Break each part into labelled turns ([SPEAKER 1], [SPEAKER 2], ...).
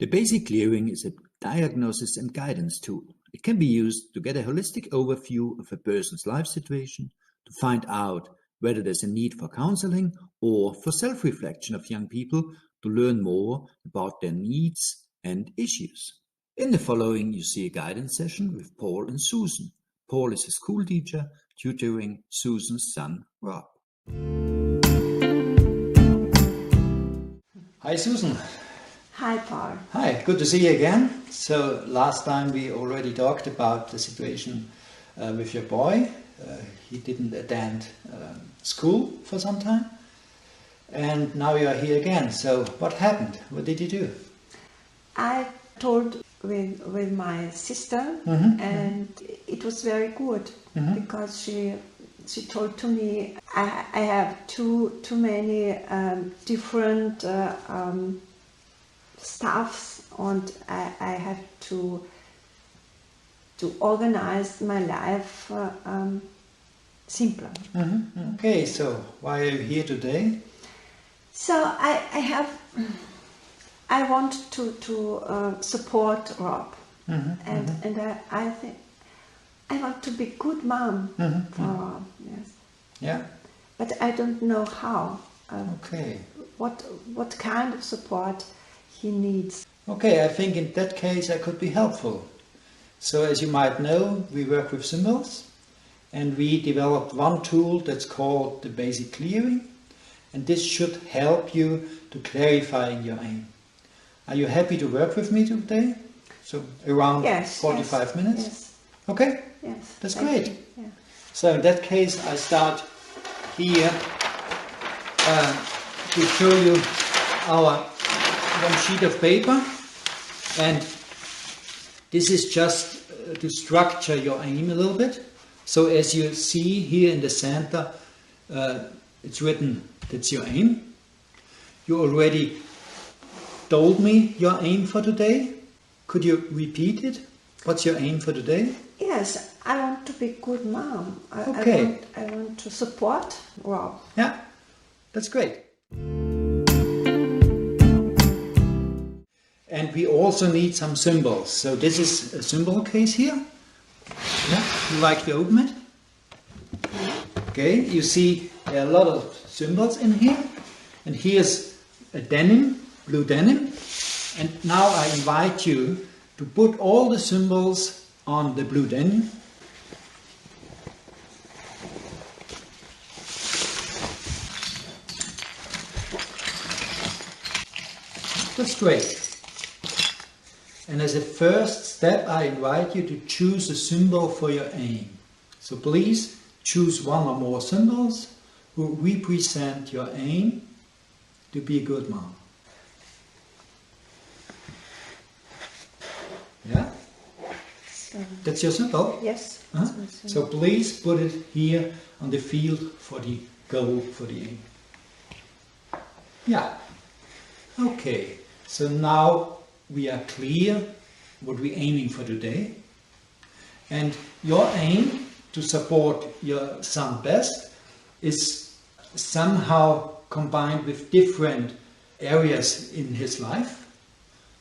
[SPEAKER 1] The basic clearing is a diagnosis and guidance tool. It can be used to get a holistic overview of a person's life situation, to find out whether there's a need for counseling or for self-reflection of young people to learn more about their needs and issues. In the following, you see a guidance session with Paul and Susan. Paul is a school teacher tutoring Susan's son, Rob. Hi, Susan.
[SPEAKER 2] Hi, Paul.
[SPEAKER 1] Hi, good to see you again. So last time we already talked about the situation with your boy. He didn't attend school for some time. And now you are here again. So what happened? What did you do?
[SPEAKER 2] I told with my sister, and it was very good because she told to me I have too many different stuffs, and I have to organize my life simpler.
[SPEAKER 1] Okay, so why are you here today?
[SPEAKER 2] So I want to support Rob, and I think I want to be good mom for Rob. Yes.
[SPEAKER 1] Yeah.
[SPEAKER 2] But I don't know how.
[SPEAKER 1] Okay.
[SPEAKER 2] What kind of support he needs.
[SPEAKER 1] Okay, I think in that case I could be helpful. So as you might know, we work with symbols, and we developed one tool that's called the basic clearing, and this should help you to clarify your aim. Are you happy to work with me today? So around 45 minutes?
[SPEAKER 2] Yes.
[SPEAKER 1] Okay?
[SPEAKER 2] Yes.
[SPEAKER 1] That's great.
[SPEAKER 2] Yeah.
[SPEAKER 1] So in that case I start here to show you our one sheet of paper, and this is just to structure your aim a little bit. So as you see here in the center, it's written, that's your aim. You already told me your aim for today. Could you repeat it? What's your aim for today?
[SPEAKER 2] Yes, I want to be a good mom.
[SPEAKER 1] Okay.
[SPEAKER 2] I want to support Rob.
[SPEAKER 1] Yeah, that's great. And we also need some symbols. So this is a symbol case here. Yeah, you like to open it? Okay, you see there are a lot of symbols in here. And here's a denim, blue denim. And now I invite you to put all the symbols on the blue denim. That's great. And as a first step, I invite you to choose a symbol for your aim. So please choose one or more symbols who represent your aim to be a good mom. Yeah? That's your symbol?
[SPEAKER 2] Yes.
[SPEAKER 1] Huh? So please put it here on the field for the goal, for the aim. Yeah. Okay. So now we are clear what we're aiming for today. And your aim to support your son best is somehow combined with different areas in his life.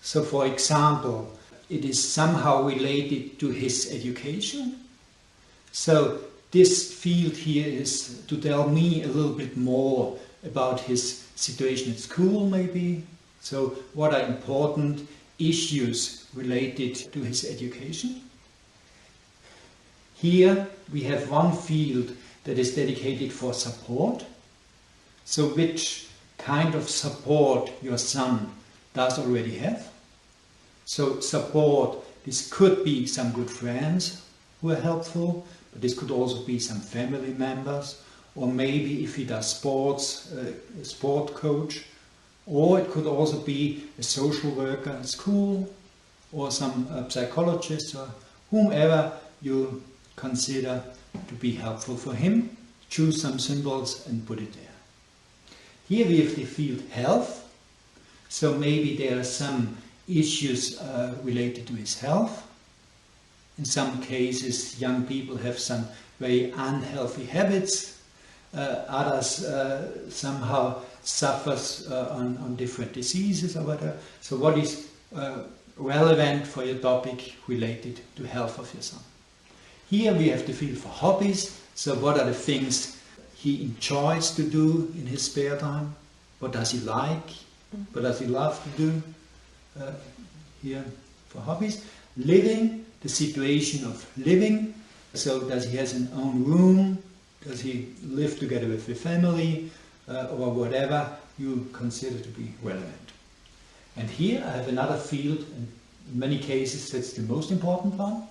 [SPEAKER 1] So for example, it is somehow related to his education. So this field here is to tell me a little bit more about his situation at school maybe. So what are important issues related to his education? Here we have one field that is dedicated for support. So which kind of support your son does already have? So support, this could be some good friends who are helpful, but this could also be some family members, or maybe if he does sports, a sport coach, or it could also be a social worker at school, or some psychologist, or whomever you consider to be helpful for him. Choose some symbols and put it there. Here we have the field health, so maybe there are some issues related to his health. In some cases young people have some very unhealthy habits, others somehow suffers on different diseases or whatever. So what is relevant for your topic related to health of your son. Here we have the field for hobbies. So what are the things he enjoys to do in his spare time? What does he like? What does he love to do? Here for hobbies. Living, the situation of living. So does he has an own room? Does he live together with the family? Or whatever you consider to be relevant. And here I have another field, and in many cases that's the most important one.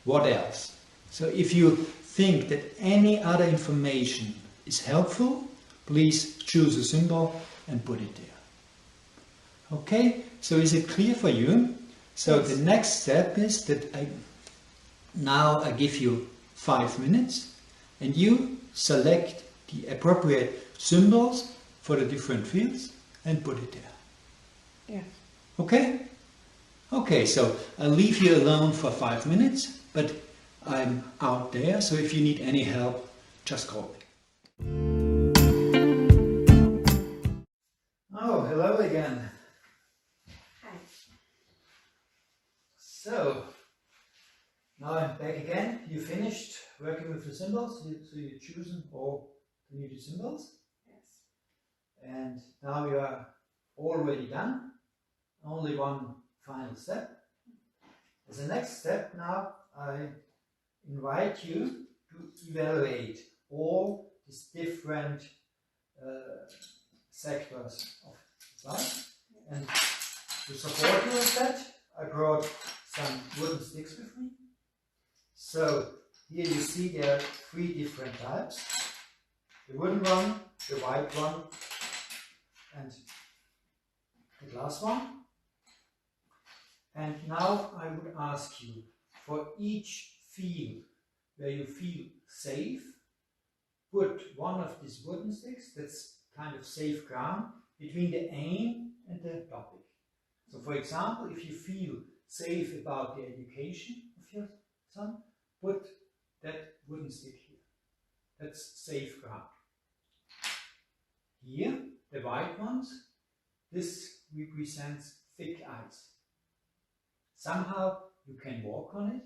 [SPEAKER 1] What else? So if you think that any other information is helpful, please choose a symbol and put it there. Okay, so is it clear for you? So yes. The next step is that I give you 5 minutes and you select the appropriate symbols for the different fields and put it there.
[SPEAKER 2] Yes.
[SPEAKER 1] Okay? Okay, so I'll leave you alone for 5 minutes, but I'm out there, so if you need any help, just call me. Oh, hello again.
[SPEAKER 2] Hi.
[SPEAKER 1] So, now I'm back again. You finished working with the symbols, so you've chosen all the needed symbols.
[SPEAKER 2] Yes.
[SPEAKER 1] And now you are already done. Only one final step. As a next step now, I invite you to evaluate all these different sectors of life. And to support you with that, I brought some wooden sticks with me. So here you see there are 3 different types. The wooden one, the white one, and the glass one. And now I would ask you, for each field where you feel safe, put one of these wooden sticks, that's kind of safe ground, between the aim and the topic. So for example, if you feel safe about the education of your son, put that wooden stick here. That's safe ground. Here, the white ones, this represents thick ice. Somehow you can walk on it,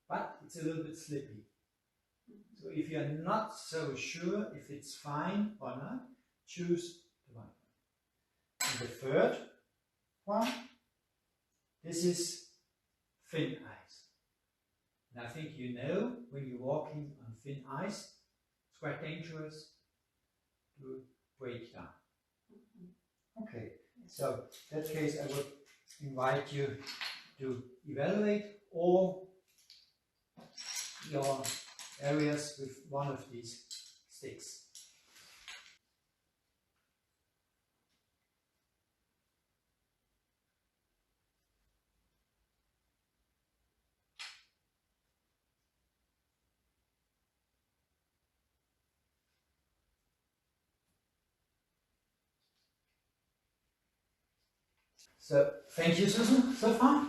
[SPEAKER 1] but it's a little bit slippy. So if you're not so sure if it's fine or not, choose the white one. And the third one, this is thin ice. And I think you know when you're walking on thin ice, it's quite dangerous to break down. Okay, so in that case I would invite you to evaluate all your areas with one of these sticks. So thank you, Susan, so far.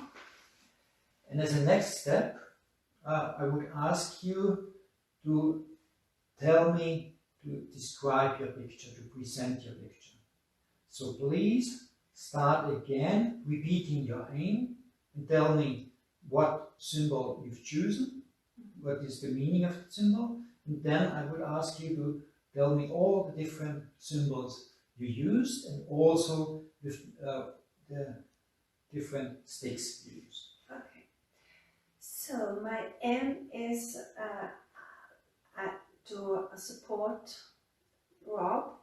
[SPEAKER 1] And as a next step, I would ask you to tell me to describe your picture, to present your picture. So please start again, repeating your aim, and tell me what symbol you've chosen, what is the meaning of the symbol, and then I would ask you to tell me all the different symbols you used and also with the different sticks you used.
[SPEAKER 2] Okay. So my aim is to support Rob.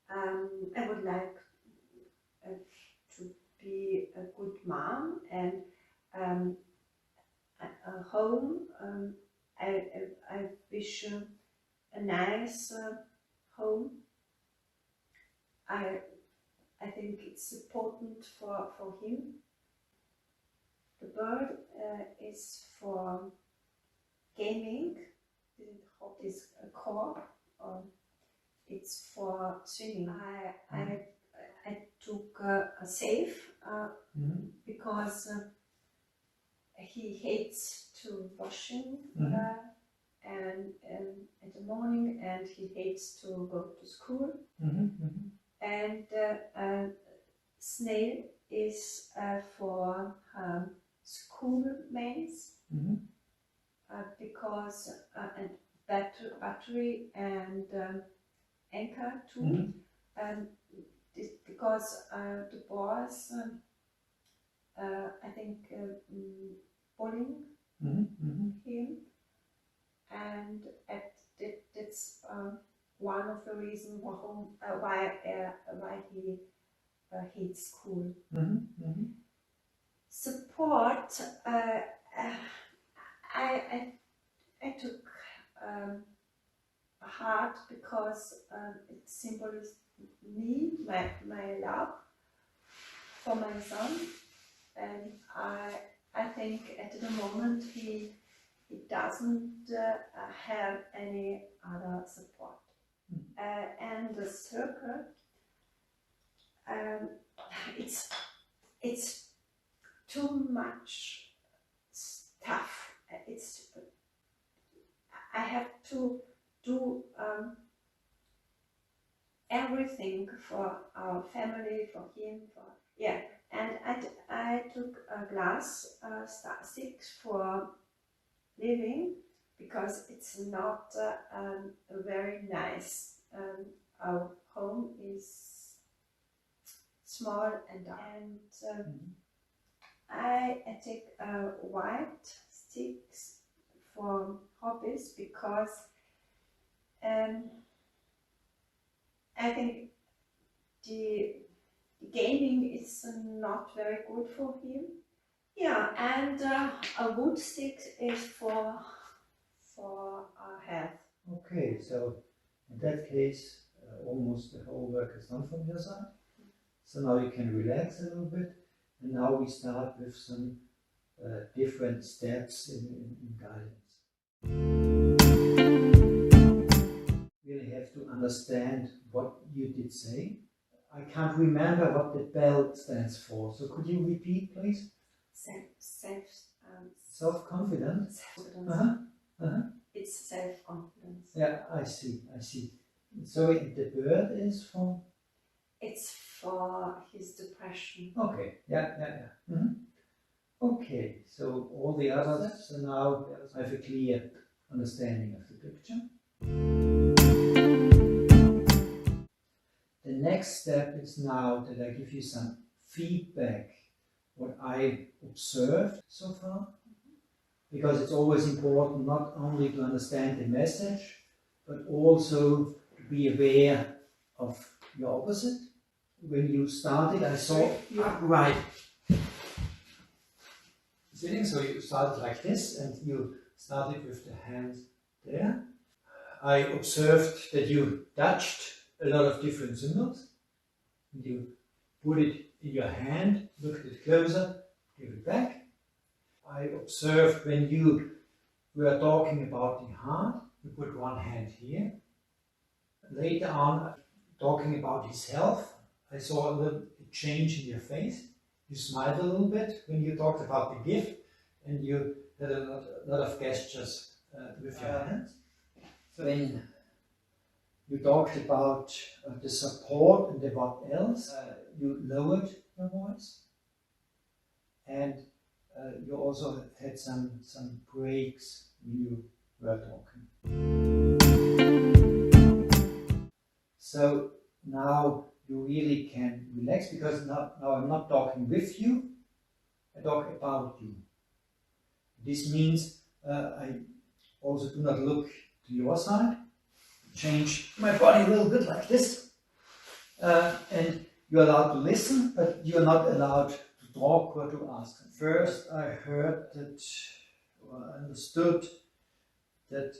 [SPEAKER 2] I would like to be a good mom and a home. I wish a nice home. I think it's important for him. The bird is for gaming. Is a core. It's for swimming. I took a safe because he hates to washing and in the morning, and he hates to go to school. And snail is for schoolmates because and battery and anchor too. Because the boys, I think, bullying him, and that's one of the reasons why he hates school. Support. I took hard because it symbolizes me, my love for my son, and I think at the moment he doesn't have any other support. And the circle, it's too much stuff. I have to do everything for our family, for him, and I took a glass sticks for living because it's not very nice. Our home is small and I take white sticks for hobbies because I think the gaming is not very good for him. Yeah, and a wood stick is for health.
[SPEAKER 1] Okay, so in that case, almost the whole work is done from your side. So now you can relax a little bit, and now we start with some different steps in guidance. You really have to understand what you did say. I can't remember what the bell stands for, so could you repeat, please? Self-confidence.
[SPEAKER 2] It's self-confidence.
[SPEAKER 1] Yeah, I see. So the bird is from?
[SPEAKER 2] It's for his depression.
[SPEAKER 1] Okay, yeah. Okay, so all the others so now have a clear understanding of the picture. The next step is now that I give you some feedback, what I observed so far, because it's always important not only to understand the message, but also to be aware of your opposite. When you started, I saw you right sitting, so you started like this, and you started with the hand there. I observed that you touched a lot of different symbols. You put it in your hand, looked at it closer, give it back. I observed when you were talking about the heart, you put one hand here. Later on, talking about his health, I saw a little change in your face. You smiled a little bit when you talked about the gift, and you had a lot of gestures with your hands. So when you talked about the support and the what else, you lowered your voice, and you also had some breaks when you were talking. So now you really can relax, because now I'm not talking with you, I talk about you. This means I also do not look to your side, change my body a little bit like this, and you're allowed to listen, but you're not allowed to talk or to ask. First I heard that, or understood that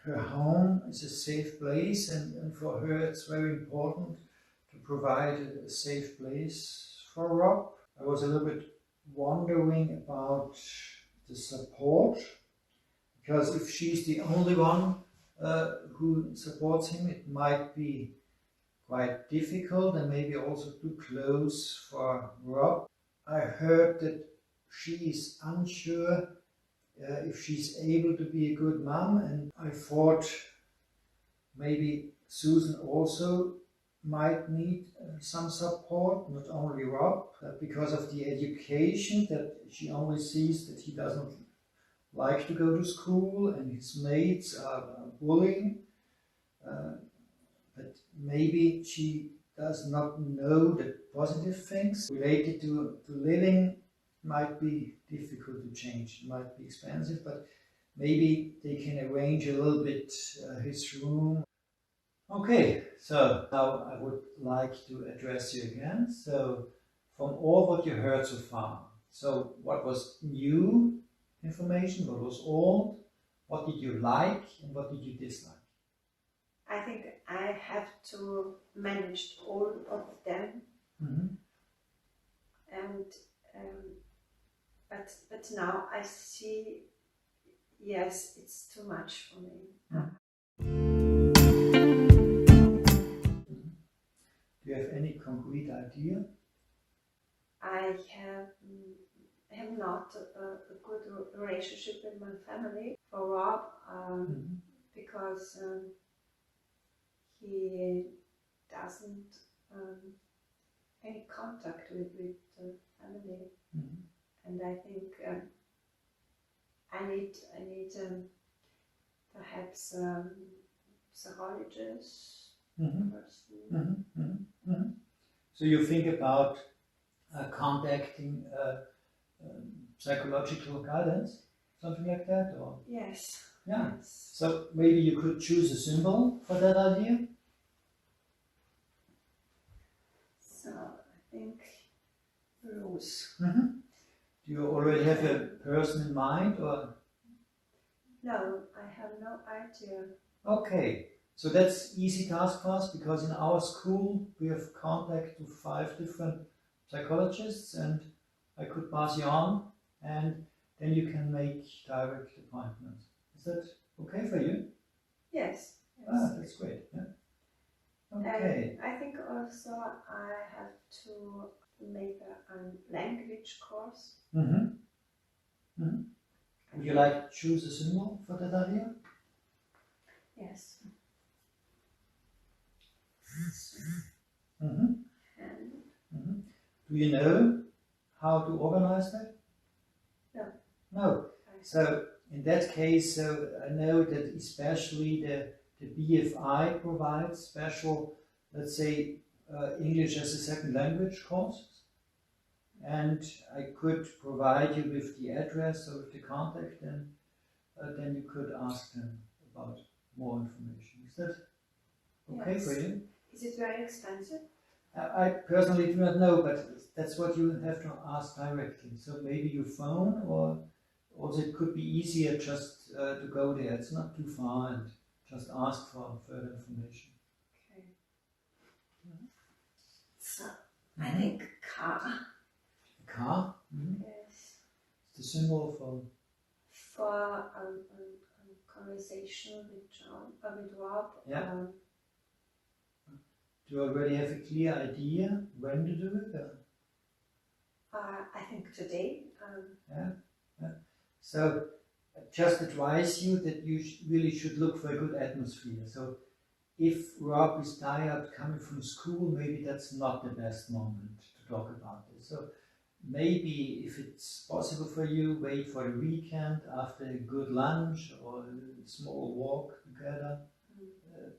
[SPEAKER 1] her home is a safe place, and for her it's very important to provide a safe place for Rob. I was a little bit wondering about the support, because if she's the only one who supports him, it might be quite difficult and maybe also too close for Rob. I heard that she is unsure if she's able to be a good mom, and I thought maybe Susan also might need some support, not only Rob, because of the education, that she only sees that he doesn't like to go to school and his mates are bullying. But maybe she does not know the positive things related to living. Might be difficult to change, might be expensive, but maybe they can arrange a little bit his room. Okay, so now I would like to address you again. So from all what you heard so far, so what was new information, what was old, what did you like and what did you dislike?
[SPEAKER 2] I think I have to manage all of them, and but now I see, yes, it's too much for me.
[SPEAKER 1] Do you have any concrete idea?
[SPEAKER 2] I have not a good relationship with my family. For Rob, because he doesn't any contact with the family, and I think I need perhaps psychologist person.
[SPEAKER 1] So you think about contacting psychological guidance, something like that, or?
[SPEAKER 2] Yes.
[SPEAKER 1] Yeah.
[SPEAKER 2] Yes.
[SPEAKER 1] So maybe you could choose a symbol for that idea.
[SPEAKER 2] So I think rose.
[SPEAKER 1] Do you already have a person in mind, or?
[SPEAKER 2] No, I have no idea.
[SPEAKER 1] Okay, so that's easy task for us, because in our school we have contact to 5 different psychologists, and I could pass you on, and then you can make direct appointments. Is that okay for you?
[SPEAKER 2] Yes.
[SPEAKER 1] Ah, that's great. Yeah. Okay.
[SPEAKER 2] I think also I have to make a language course.
[SPEAKER 1] Would you like to choose a symbol for that idea?
[SPEAKER 2] Yes.
[SPEAKER 1] Do you know how to organize that?
[SPEAKER 2] No.
[SPEAKER 1] No. So in that case, I know that especially the BFI provides special, let's say, English as a second language courses. And I could provide you with the address or with the contact, and then you could ask them about more information. Is that okay for you?
[SPEAKER 2] Is it very expensive?
[SPEAKER 1] I personally do not know, but that's what you have to ask directly. So maybe you phone, or also it could be easier just to go there. It's not too far, and just ask for further information.
[SPEAKER 2] Okay. So I think car.
[SPEAKER 1] Car?
[SPEAKER 2] Yes.
[SPEAKER 1] It's the symbol
[SPEAKER 2] for a conversation with Rob.
[SPEAKER 1] Yeah. Do you already have a clear idea when to do it?
[SPEAKER 2] I think today.
[SPEAKER 1] Yeah. So just advise you that you really should look for a good atmosphere. So if Rob is tired coming from school, maybe that's not the best moment to talk about this. So maybe if it's possible for you, wait for the weekend after a good lunch or a small walk together,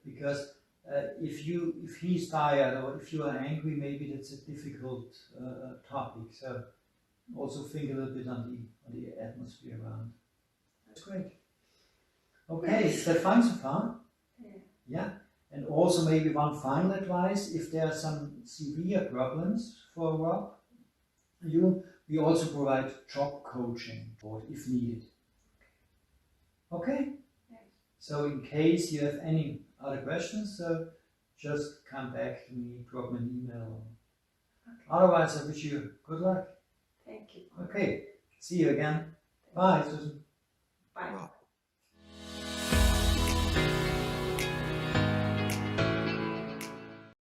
[SPEAKER 1] because if he's tired or if you are angry, maybe that's a difficult topic. So also think a little bit on the atmosphere around. That's great. Okay,
[SPEAKER 2] Yes.
[SPEAKER 1] is that fine so far?
[SPEAKER 2] Yeah.
[SPEAKER 1] Yeah. And also maybe one final advice: if there are some severe problems for Rob, we also provide job coaching for if needed. Okay?
[SPEAKER 2] Yes.
[SPEAKER 1] So in case you have any other questions, just come back to me, drop me an email.
[SPEAKER 2] Okay.
[SPEAKER 1] Otherwise, I wish you good luck.
[SPEAKER 2] Thank you.
[SPEAKER 1] Okay, see you again. Bye, Susan.
[SPEAKER 2] Bye.